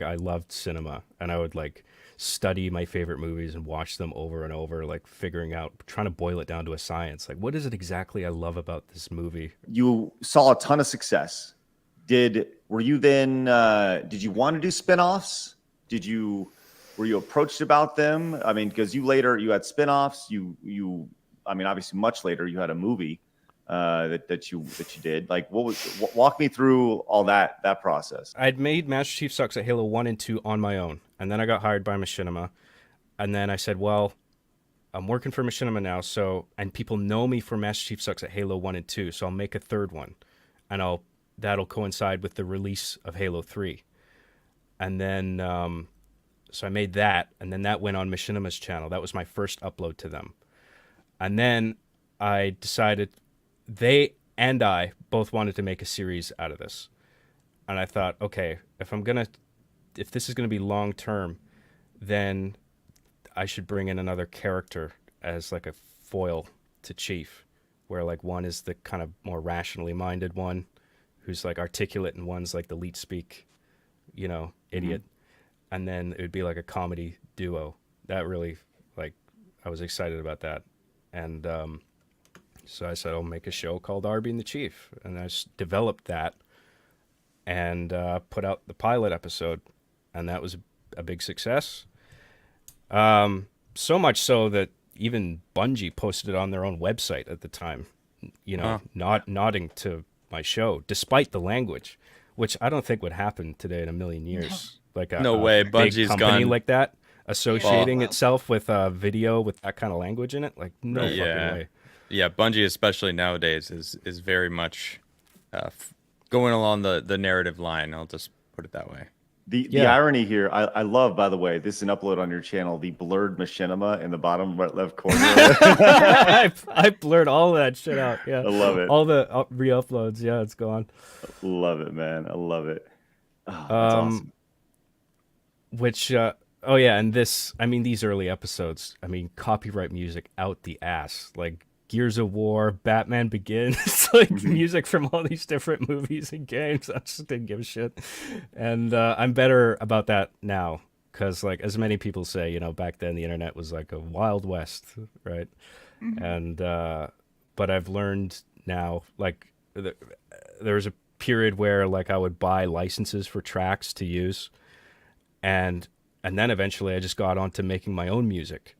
I loved cinema, and I would like study my favorite movies and watch them over and over, like figuring out, trying to boil it down to a science. Like, what is it exactly I love about this movie? You saw a ton of success. Were you then did you want to do spin-offs? Did you Were you approached about them? I mean, because you had spin-offs, you I mean, obviously much later you had a movie that you did. Like walk me through all that process. I'd made Master Chief Sucks at Halo 1 and 2 on my own, and then I got hired by Machinima, and then I said, well, I'm working for Machinima now, so, and people know me for Master Chief Sucks at Halo 1 and 2, so I'll make a third one, and that'll coincide with the release of Halo 3. And then so I made that, and then that went on Machinima's channel. That was my first upload to them. And then I decided they and I both wanted to make a series out of this. And I thought, okay, if this is gonna be long term, then I should bring in another character as like a foil to Chief, where like one is the kind of more rationally minded one, who's like articulate, and one's like the leet speak, idiot. And then it would be like a comedy duo. That really, like, I was excited about that. And so I said, I'll make a show called Arby and the Chief. And I developed that and put out the pilot episode. And that was a big success. So much so that even Bungie posted it on their own website at the time, nodding to my show, despite the language, which I don't think would happen today in a million years. Like No way, big Bungie's company gone. like that associating itself with video with that kind of language in it, like no fucking way. Yeah, Bungie, especially nowadays, is very much going along the narrative line. I'll just put it that way. The irony here, I love, by the way, this is an upload on your channel, the blurred machinima in the bottom right left corner. I blurred all that shit out. Yeah, I love it. All the re-uploads. Yeah, it's gone. Love it, man. I love it. Oh, that's awesome. Which, oh yeah, and this, I mean, these early episodes, I mean, copyright music out the ass, like Gears of War, Batman Begins, like music from all these different movies and games. I just didn't give a shit. And I'm better about that now, because like, as many people say, back then the internet was like a wild west, right? And but I've learned now, like there was a period where like I would buy licenses for tracks to use, and then eventually I just got onto making my own music,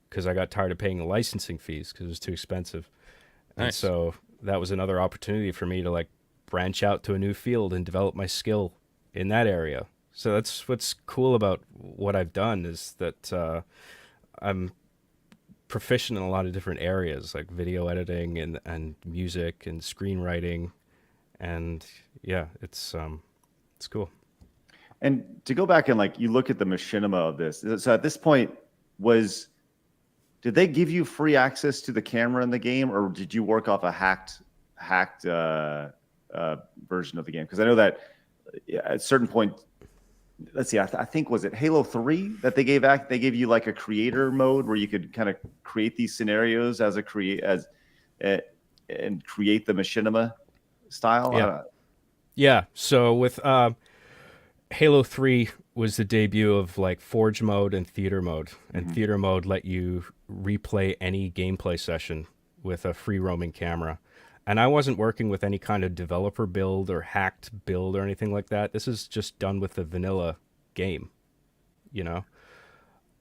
because I got tired of paying the licensing fees because it was too expensive. Nice. And so that was another opportunity for me to like branch out to a new field and develop my skill in that area. So that's what's cool about what I've done, is that I'm proficient in a lot of different areas, like video editing and music and screenwriting. And yeah, it's cool. And to go back and like you look at the machinima of this, so at this point, did they give you free access to the camera in the game, or did you work off a hacked version of the game? Because I know that at a certain point, let's see, I think was it Halo 3 that they gave you like a creator mode where you could kind of create these scenarios and create the machinima style. Yeah. Yeah. So with Halo 3 was the debut of like Forge mode and theater mode. And theater mode let you replay any gameplay session with a free roaming camera. And I wasn't working with any kind of developer build or hacked build or anything like that. This is just done with the vanilla game,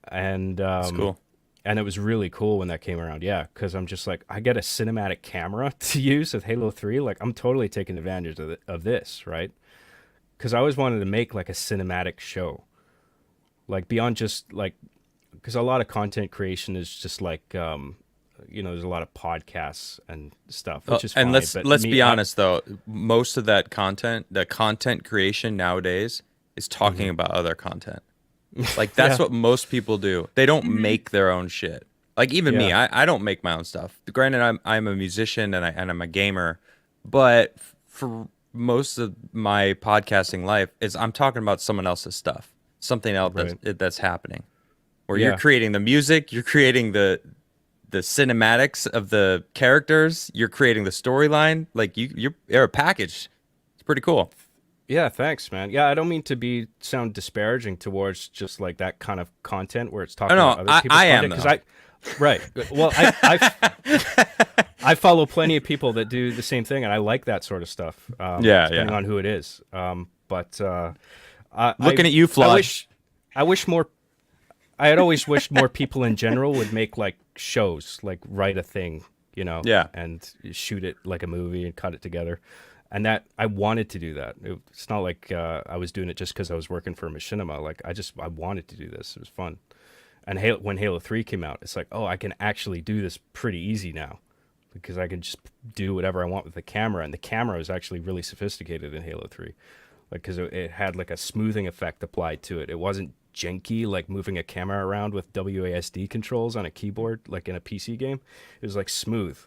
And That's cool. And it was really cool when that came around. Yeah, because I'm just like, I get a cinematic camera to use with Halo 3. Like, I'm totally taking advantage of this, right? Because I always wanted to make like a cinematic show, like beyond just like, because a lot of content creation is just like, there's a lot of podcasts and stuff, which is fine. And let's be honest though, most of that content, the content creation nowadays is talking about other content. Like that's what most people do. They don't make their own shit. Like even me, I don't make my own stuff. Granted, I'm a musician and I'm a gamer, but for most of my podcasting life is I'm talking about someone else's stuff, something else that's happening, where you're creating the music, you're creating the cinematics of the characters, you're creating the storyline. Like you're a package. It's pretty cool. Yeah, thanks, man. Yeah, I don't mean to sound disparaging towards just like that kind of content where it's Oh talking about no, other people's I am content because though. I, right. Well, I follow plenty of people that do the same thing, and I like that sort of stuff. Yeah, Depending yeah. on who it is. But I, I Looking at you, I Flood. wish I wish more. I had always wished more people in general would make like shows, like write a thing, Yeah. and shoot it like a movie and cut it together. And that I wanted to do that. It's not like I was doing it just because I was working for Machinima. Like I wanted to do this. It was fun. And when Halo 3 came out, it's like, oh, I can actually do this pretty easy now because I can just do whatever I want with the camera. And the camera is actually really sophisticated in Halo 3, like because it had like a smoothing effect applied to it. It wasn't janky like moving a camera around with WASD controls on a keyboard like in a PC game. It was like smooth.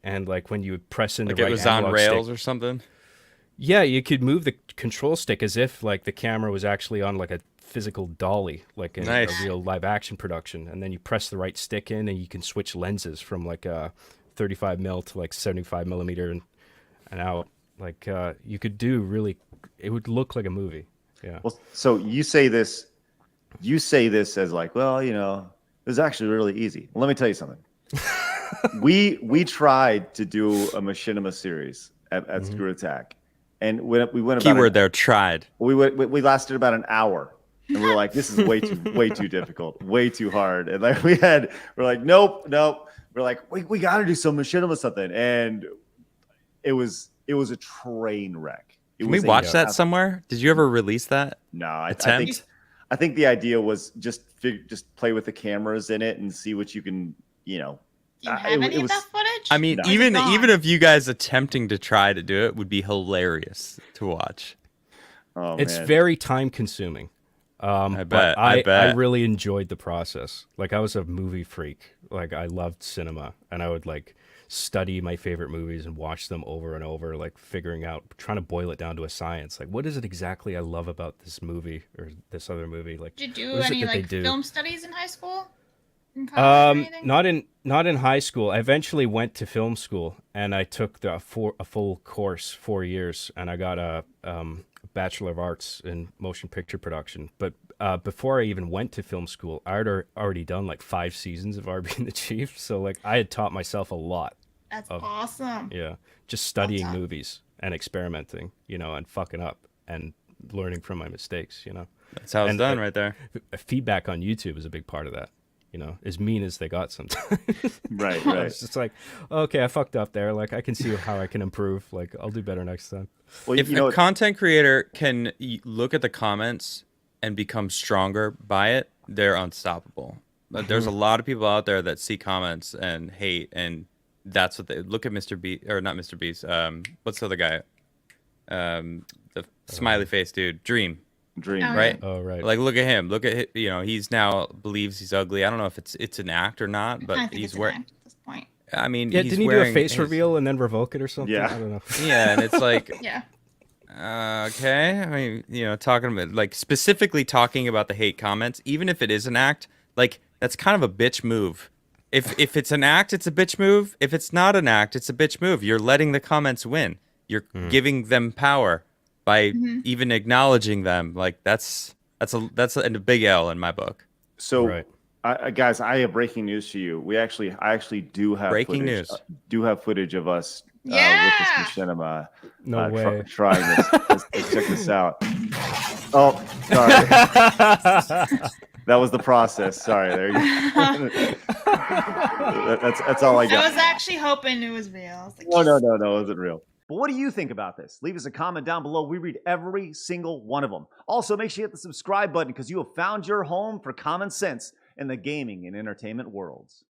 And like when you would press in the Like it right was on analog stick, rails or something. yeah, you could move the control stick as if like the camera was actually on like a physical dolly, like in a Nice. real live action production. And then you press the right stick in, and you can switch lenses from like a 35 mil to like 75 millimeter and out. Like you could do really, it would look like a movie. Yeah. Well, so you say this as like, well, it's actually really easy. Well, let me tell you something. We tried to do a Machinima series at Hmm. Screw Attack, and we went about Keyword there, tried. we lasted about an hour, and we were like, this is way too difficult, way too hard, and like we're like, nope. We're like, we got to do some Machinima something, and it was a train wreck. It Can we was watch Yeah. that somewhere? Did you ever release that no, attempt? I think the idea was just play with the cameras in it and see what you can, Do you have any it of was that footage? I mean, No. Or is it even gone? if you guys attempting to try to do it would be hilarious to watch. oh It's man. very time consuming. I But bet. I bet. really enjoyed the process. Like I was a movie freak. Like I loved cinema, and I would like study my favorite movies and watch them over and over, like figuring out, trying to boil it down to a science. Like what is it exactly I love about this movie or this other movie? Like Did you what do is it any that they like do? film studies in high school? In college or anything? Not in high school. I eventually went to film school, and I took a full course, 4 years, and I got a Bachelor of Arts in Motion Picture Production. But before I even went to film school, I had already done like 5 seasons of Arby and the Chief, so like I had taught myself a lot That's of, awesome. yeah, just Well studying done. movies and experimenting, and fucking up and learning from my mistakes. That's how it's And done right there. feedback on YouTube is a big part of that. As mean as they got sometimes. Right, It's just like, okay, I fucked up there. Like, I can see how I can improve. Like, I'll do better next time. Well, If a content creator can look at the comments and become stronger by it, they're unstoppable. But there's a lot of people out there that see comments and hate, and that's what they look at. Mr. B or not Mr. Beast. What's the other guy? The smiley face dude, Dream. Dream, Oh, Right? Oh, right. Like, look at him. Look at he's now believes he's ugly. I don't know if it's an act or not, I but think he's it's an wearing. act at this point. I mean, Yeah, he's didn't he do a wearing face his- reveal and then revoke it or something? Yeah. I don't know. Yeah, and it's like, Yeah. okay. I mean, talking about like specifically talking about the hate comments, even if it is an act, like that's kind of a bitch move. If it's an act, it's a bitch move. If it's not an act, it's a bitch move. You're letting the comments win. You're giving them power by even acknowledging them. Like that's a big L in my book. So, Right. guys, I have breaking news for you. I actually do have Breaking footage, news. do have footage of us Yeah! with this machinima. No way. Trying this. Let's check this out. Oh, sorry. That was the process. Sorry, there you go. That's all I I got. was actually hoping it was real. I was like, No, it wasn't real. But what do you think about this? Leave us a comment down below. We read every single one of them. Also, make sure you hit the subscribe button because you have found your home for common sense in the gaming and entertainment worlds.